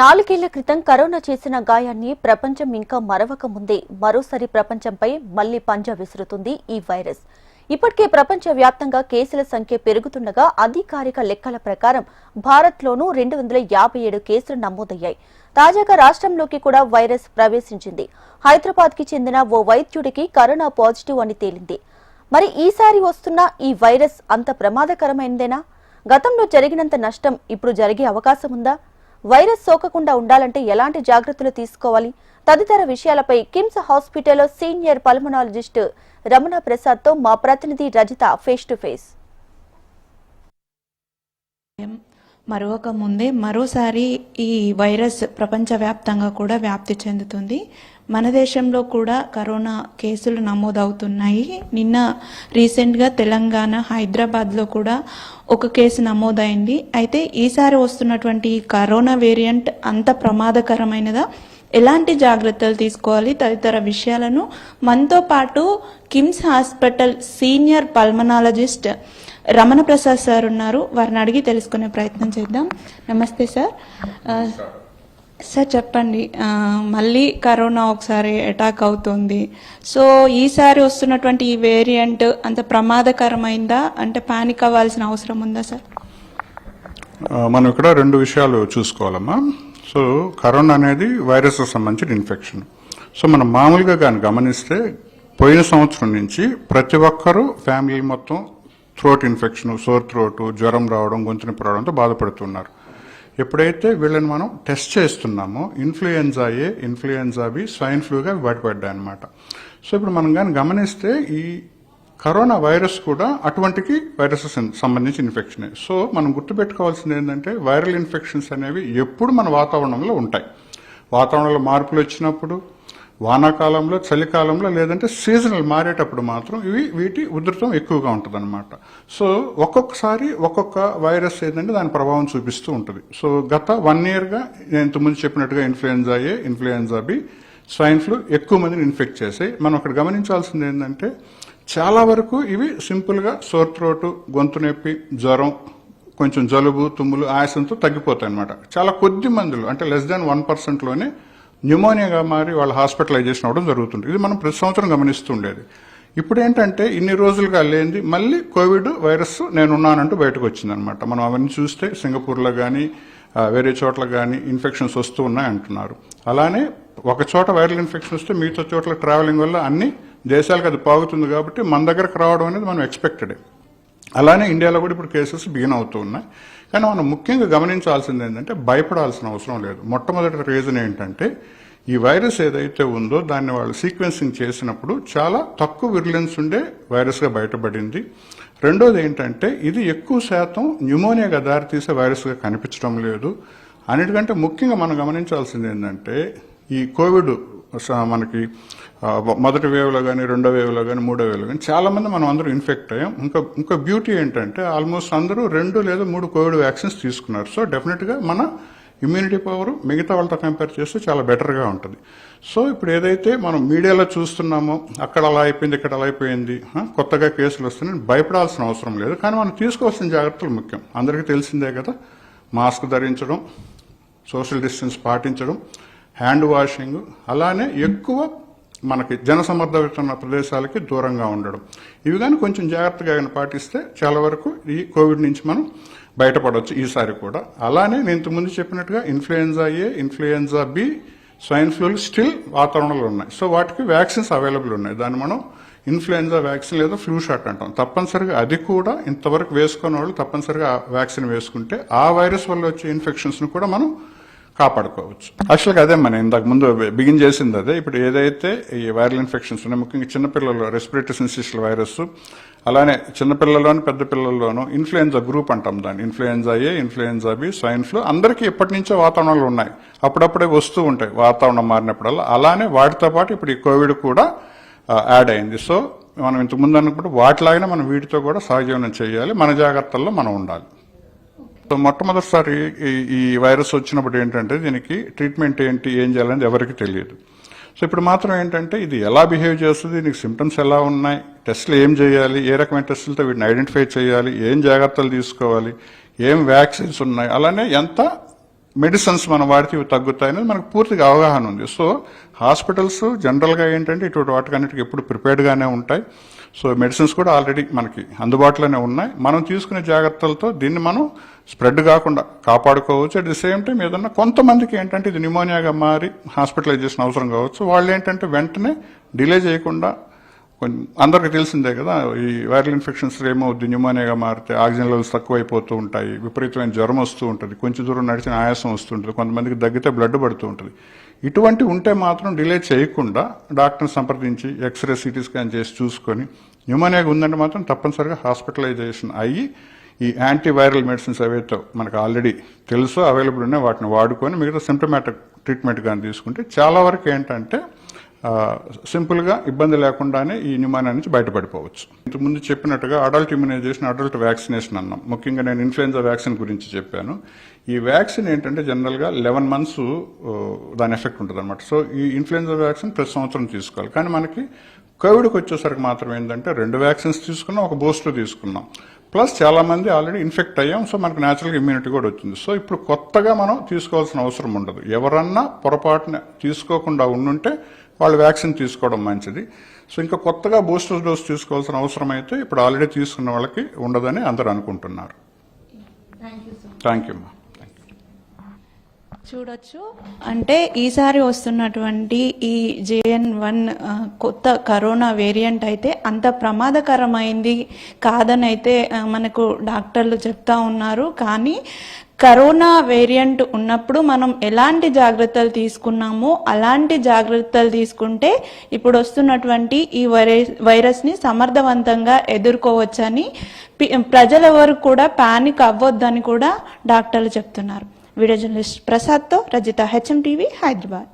నాలుగేళ్ల క్రితం కరోనా చేసిన గాయాన్ని ప్రపంచం ఇంకా మరవక ముందే మరోసారి ప్రపంచంపై మళ్లీ పంజా విసురుతుంది ఈ వైరస్. ఇప్పటికే ప్రపంచ వ్యాప్తంగా కేసుల సంఖ్య పెరుగుతుండగా అధికారిక లెక్కల ప్రకారం భారత్లోనూ 257 కేసులు నమోదయ్యాయి. తాజాగా రాష్ట్రంలోకి కూడా వైరస్ ప్రవేశించింది. హైదరాబాద్కి చెందిన ఓ వైద్యుడికి కరోనా పాజిటివ్ అని తేలింది. మరి ఈసారి వస్తున్న ఈ వైరస్ అంత ప్రమాదకరమైనదేనా? గతంలో జరిగినంత నష్టం ఇప్పుడు జరిగే అవకాశం ఉందా? వైరస్ సోకకుండా ఉండాలంటే ఎలాంటి జాగ్రత్తలు తీసుకోవాలి? తదితర విషయాలపై కిమ్స్ హాస్పిటల్లో సీనియర్ పల్మనాలజిస్ట్ రమణ ప్రసాద్ తో మా ప్రతినిధి రజిత ఫేస్ టు ఫేస్. మరొక ముందే మరోసారి ఈ వైరస్ ప్రపంచవ్యాప్తంగా కూడా వ్యాప్తి చెందుతుంది. మన దేశంలో కూడా కరోనా కేసులు నమోదవుతున్నాయి. నిన్న రీసెంట్గా తెలంగాణ హైదరాబాద్లో కూడా ఒక కేసు నమోదైంది. అయితే ఈసారి వస్తున్నటువంటి కరోనా వేరియంట్ అంత ప్రమాదకరమైనదా? ఎలాంటి జాగ్రత్తలు తీసుకోవాలి? తదితర విషయాలను మనతో పాటు KIMS hospital senior pulmonologist Ramana Prasad sir ఉన్నారు. వారిని అడిగి తెలుసుకునే ప్రయత్నం చేద్దాం. నమస్తే సార్. సార్ చెప్పండి, మళ్ళీ కరోనా ఒకసారి అటాక్ అవుతుంది. సో ఈసారి వస్తున్నటువంటి ఈ వేరియంట్ అంత ప్రమాదకరమైందా? అంటే పానిక్ అవ్వాల్సిన అవసరం ఉందా సార్? మనం ఇక్కడ రెండు విషయాలు చూసుకోవాలమ్మా. సో కరోనా అనేది వైరస్ సంబంధించిన ఇన్ఫెక్షన్. సో మనం మామూలుగా కానీ గమనిస్తే పోయిన సంవత్సరం నుంచి ప్రతి ఒక్కరూ ఫ్యామిలీ మొత్తం థ్రోట్ ఇన్ఫెక్షన్, సోర్ థ్రోట్, జ్వరం రావడం, గొంతు నొప్పి రావడంతో బాధపడుతున్నారు. ఎప్పుడైతే వీళ్ళని మనం టెస్ట్ చేస్తున్నామో influenza A, influenza B, swine ఫ్లూగా బయటపడ్డాయి అనమాట. సో ఇప్పుడు మనం కానీ గమనిస్తే ఈ కరోనా వైరస్ కూడా అటువంటికి వైరసెస్ సంబంధించి ఇన్ఫెక్షనే. సో మనం గుర్తుపెట్టుకోవాల్సింది ఏంటంటే వైరల్ ఇన్ఫెక్షన్స్ అనేవి ఎప్పుడు మన వాతావరణంలో ఉంటాయి. వాతావరణంలో మార్పులు వచ్చినప్పుడు, వానాకాలంలో, చలికాలంలో, లేదంటే సీజనల్ మారేటప్పుడు మాత్రం వీటి ఉధృతం ఎక్కువగా ఉంటుంది అనమాట. సో ఒక్కొక్కసారి ఒక్కొక్క వైరస్ ఏంటంటే దాని ప్రభావం చూపిస్తూ ఉంటుంది. సో గత 1 yearగా నేను ఇంతకుముందు చెప్పినట్టుగా influenza A, influenza B, swine flu ఎక్కువ మందిని ఇన్ఫెక్ట్ చేసాయి. మనం అక్కడ గమనించాల్సింది ఏంటంటే చాలా వరకు ఇవి సింపుల్గా సోర్ థ్రోట్, గొంతు నొప్పి, జ్వరం, కొంచెం జలుబు, తుమ్ములు, ఆయాసంతో తగ్గిపోతాయి అనమాట. చాలా కొద్ది మందిలో అంటే <1% న్యూమోనియాగా మారి వాళ్ళ హాస్పిటలైజేషన్ అవ్వడం జరుగుతుంది. ఇది మనం ప్రతి సంవత్సరం గమనిస్తుండేది. ఇప్పుడు ఏంటంటే ఇన్ని రోజులుగా లేనిది మళ్ళీ కోవిడ్ వైరస్ నేనున్నానంటూ బయటకు వచ్చిందనమాట. మనం అవన్నీ చూస్తే సింగపూర్లో కానీ వేరే చోట్ల కానీ ఇన్ఫెక్షన్స్ వస్తూ ఉన్నాయి అంటున్నారు. అలానే ఒక చోట వైరల్ ఇన్ఫెక్షన్ వస్తే మిగతా చోట్ల ట్రావెలింగ్ వల్ల అన్ని దేశాలకు అది పాగుతుంది కాబట్టి మన దగ్గరకు రావడం అనేది మనం ఎక్స్పెక్టెడే. అలానే ఇండియాలో కూడా ఇప్పుడు కేసెస్ బిగిన్ అవుతూ ఉన్నాయి. కానీ మనం ముఖ్యంగా గమనించాల్సింది ఏంటంటే భయపడాల్సిన అవసరం లేదు. మొట్టమొదటి రీజన్ ఏంటంటే ఈ వైరస్ ఏదైతే ఉందో దాన్ని వాళ్ళు సీక్వెన్సింగ్ చేసినప్పుడు చాలా తక్కువ విరులెన్స్ ఉండే వైరస్గా బయటపడింది. రెండోది ఏంటంటే ఇది ఎక్కువ శాతం న్యూమోనియాగా దారితీసే వైరస్గా కనిపించడం లేదు. అన్నిటికంటే ముఖ్యంగా మనం గమనించాల్సింది ఏంటంటే ఈ కోవిడ్ మనకి మొదటి వేవ్లో కానీ, రెండో వేవ్లో కానీ, మూడో వేవ్లో కానీ చాలా మంది మనం అందరూ ఇన్ఫెక్ట్ అయ్యాం. ఇంకా బ్యూటీ ఏంటంటే ఆల్మోస్ట్ అందరూ 2 లేదా 3 కోవిడ్ వ్యాక్సిన్స్ తీసుకున్నారు. సో డెఫినెట్గా మన ఇమ్యూనిటీ పవర్ మిగతా వాళ్ళతో కంపేర్ చేస్తే చాలా బెటర్గా ఉంటుంది. సో ఇప్పుడు ఏదైతే మనం మీడియాలో చూస్తున్నామో అక్కడ అలా అయిపోయింది, ఇక్కడ అలా అయిపోయింది, కొత్తగా కేసులు వస్తున్నాయి, భయపడాల్సిన అవసరం లేదు. కానీ మనం తీసుకోవాల్సిన జాగ్రత్తలు ముఖ్యం. అందరికీ తెలిసిందే కదా, మాస్క్ ధరించడం, సోషల్ డిస్టెన్స్ పాటించడం, హ్యాండ్ వాషింగ్, అలానే ఎక్కువ మనకి జనసమర్థత ఉన్న ప్రదేశాలకి దూరంగా ఉండడం. ఇవి కానీ కొంచెం జాగ్రత్తగా పాటిస్తే చాలా వరకు ఈ కోవిడ్ నుంచి మనం బయటపడవచ్చు ఈసారి కూడా. అలానే నేను ఇంతకుముందు చెప్పినట్టుగా influenza A, influenza B, swine ఫ్లూలు స్టిల్ వాతావరణంలో ఉన్నాయి. సో వాటికి వ్యాక్సిన్స్ అవైలబుల్ ఉన్నాయి. దాన్ని మనం ఇన్ఫ్లుయెన్జా వ్యాక్సిన్ లేదా ఫ్లూ షాట్ అంటాం. తప్పనిసరిగా అది కూడా ఇంతవరకు వేసుకున్న వాళ్ళు తప్పనిసరిగా వ్యాక్సిన్ వేసుకుంటే ఆ వైరస్ వల్ల వచ్చే ఇన్ఫెక్షన్స్ను కూడా మనం కాపాడుకోవచ్చు. యాక్చువల్గా అదే మనం ఇంతకు ముందు బిగిన్ చేసింది అదే. ఇప్పుడు ఏదైతే ఈ వైరల్ ఇన్ఫెక్షన్స్ ఉన్నాయి, ముఖ్యంగా చిన్నపిల్లలు రెస్పిరేటరీ సిన్సిటియల్ వైరస్, అలానే చిన్నపిల్లల్లోనూ పెద్ద పిల్లల్లోనూ ఇన్ఫ్లుయెన్జా గ్రూప్ అంటాం దాన్ని. Influenza A, influenza B, swine flu అందరికీ ఎప్పటి నుంచో వాతావరణంలో ఉన్నాయి, అప్పుడప్పుడే వస్తూ ఉంటాయి వాతావరణం మారినప్పుడల్లా. అలానే వాటితో పాటు ఇప్పుడు ఈ కోవిడ్ కూడా యాడ్ అయింది. సో మనం ఇంతకుముందు అనుకుంటే వాటిలాగానే మనం వీటితో కూడా సహజీవనం చేయాలి, మన జాగ్రత్తల్లో మనం ఉండాలి. సో మొట్టమొదటిసారి ఈ వైరస్ వచ్చినప్పుడు ఏంటంటే దీనికి ట్రీట్మెంట్ ఏంటి, ఏం చేయాలనేది ఎవరికి తెలియదు. సో ఇప్పుడు మాత్రం ఏంటంటే ఇది ఎలా బిహేవ్ చేస్తుంది, దీనికి సిమ్టమ్స్ ఎలా ఉన్నాయి, టెస్టులు ఏం చేయాలి, ఏ రకమైన టెస్టులతో వీటిని ఐడెంటిఫై చేయాలి, ఏం జాగ్రత్తలు తీసుకోవాలి, ఏం వ్యాక్సిన్స్ ఉన్నాయి, అలానే ఎంత మెడిసిన్స్ మనం వాడితే ఇవి తగ్గుతాయనేది మనకు పూర్తిగా అవగాహన ఉంది. సో హాస్పిటల్స్ జనరల్గా ఏంటంటే ఇటువంటి వాటికన్నిటికీ ఎప్పుడు ప్రిపేర్డ్గానే ఉంటాయి. సో మెడిసిన్స్ కూడా ఆల్రెడీ మనకి అందుబాటులోనే ఉన్నాయి. మనం తీసుకునే జాగ్రత్తలతో దీన్ని మనం స్ప్రెడ్ కాకుండా కాపాడుకోవచ్చు. అట్ ది సేమ్ టైం ఏదన్నా కొంతమందికి ఏంటంటే ఇది న్యూమోనియాగా మారి హాస్పిటలైజేషన్ అవసరం కావచ్చు. వాళ్ళు ఏంటంటే వెంటనే డిలే చేయకుండా, అందరికీ తెలిసిందే కదా ఈ వైరల్ ఇన్ఫెక్షన్స్ ఏమవుద్ది, న్యూమోనియాగా మారితే ఆక్సిజన్ లెవెల్స్ తక్కువైపోతూ ఉంటాయి, విపరీతమైన జ్వరం వస్తూ ఉంటుంది, కొంచెం దూరం నడిచిన ఆయాసం వస్తుంటుంది, కొంతమందికి దగ్గితే బ్లడ్ పడుతూ ఉంటుంది. ఇటువంటి ఉంటే మాత్రం డిలే చేయకుండా డాక్టర్ని సంప్రదించి ఎక్స్రే సిటీ స్కాన్ చేసి చూసుకొని న్యూమోనియాగా ఉందంటే మాత్రం తప్పనిసరిగా హాస్పిటలైజేషన్ అయ్యి ఈ యాంటీవైరల్ మెడిసిన్స్ ఏవైతే మనకు ఆల్రెడీ తెలుసో అవైలబుల్ ఉన్నాయో వాటిని వాడుకొని మిగతా సిమ్టమాటిక్ ట్రీట్మెంట్ కానీ తీసుకుంటే చాలా వరకు ఏంటంటే సింపుల్గా ఇబ్బంది లేకుండానే ఈ న్యూమోనియా నుంచి బయటపడిపోవచ్చు. ఇంతకుముందు చెప్పినట్టుగా అడల్ట్ ఇమ్యునైజేషన్, అడల్ట్ వ్యాక్సినేషన్ అన్నాం. ముఖ్యంగా నేను ఇన్ఫ్లుయెన్జా వ్యాక్సిన్ గురించి చెప్పాను. ఈ వ్యాక్సిన్ ఏంటంటే జనరల్గా 11 months దాని ఎఫెక్ట్ ఉంటుంది అనమాట. సో ఈ ఇన్ఫ్లుయెన్జా వ్యాక్సిన్ ప్రతి సంవత్సరం తీసుకోవాలి. కానీ మనకి కోవిడ్కి వచ్చేసరికి మాత్రం ఏంటంటే 2 vaccines తీసుకున్నాం, ఒక బూస్టర్ తీసుకున్నాం. ప్లస్ చాలా మంది ఆల్రెడీ ఇన్ఫెక్ట్ అయ్యాం. సో మనకు న్యాచురల్గా ఇమ్యూనిటీ కూడా వచ్చింది. సో ఇప్పుడు కొత్తగా మనం తీసుకోవాల్సిన అవసరం ఉండదు. ఎవరన్నా పొరపాటున తీసుకోకుండా ఉండుంటే వాళ్ళు వ్యాక్సిన్ తీసుకోవడం మంచిది. సో ఇంకా కొత్తగా బూస్టర్ డోస్ తీసుకోవాల్సిన అవసరం అయితే ఇప్పుడు ఆల్రెడీ తీసుకున్న వాళ్ళకి ఉండదని అందరూ అనుకుంటున్నారు. థ్యాంక్ యూ అమ్మా. చూడొచ్చు. అంటే ఈసారి వస్తున్నటువంటి ఈ JN.1 కొత్త కరోనా వేరియంట్ అయితే అంత ప్రమాదకరమైంది కాదని అయితే మనకు డాక్టర్లు చెప్తా ఉన్నారు. కానీ కరోనా వేరియంట్ ఉన్నప్పుడు మనం ఎలాంటి జాగ్రత్తలు తీసుకున్నామో అలాంటి జాగ్రత్తలు తీసుకుంటే ఇప్పుడు వస్తున్నటువంటి ఈ వైరస్ని సమర్థవంతంగా ఎదుర్కోవచ్చని ప్రజలెవరు కూడా పానిక్ అవ్వొద్దని కూడా డాక్టర్లు చెప్తున్నారు. వీడియో జర్నలిస్ట్ ప్రసాద్తో రజిత, HM TV, హైదరాబాద్.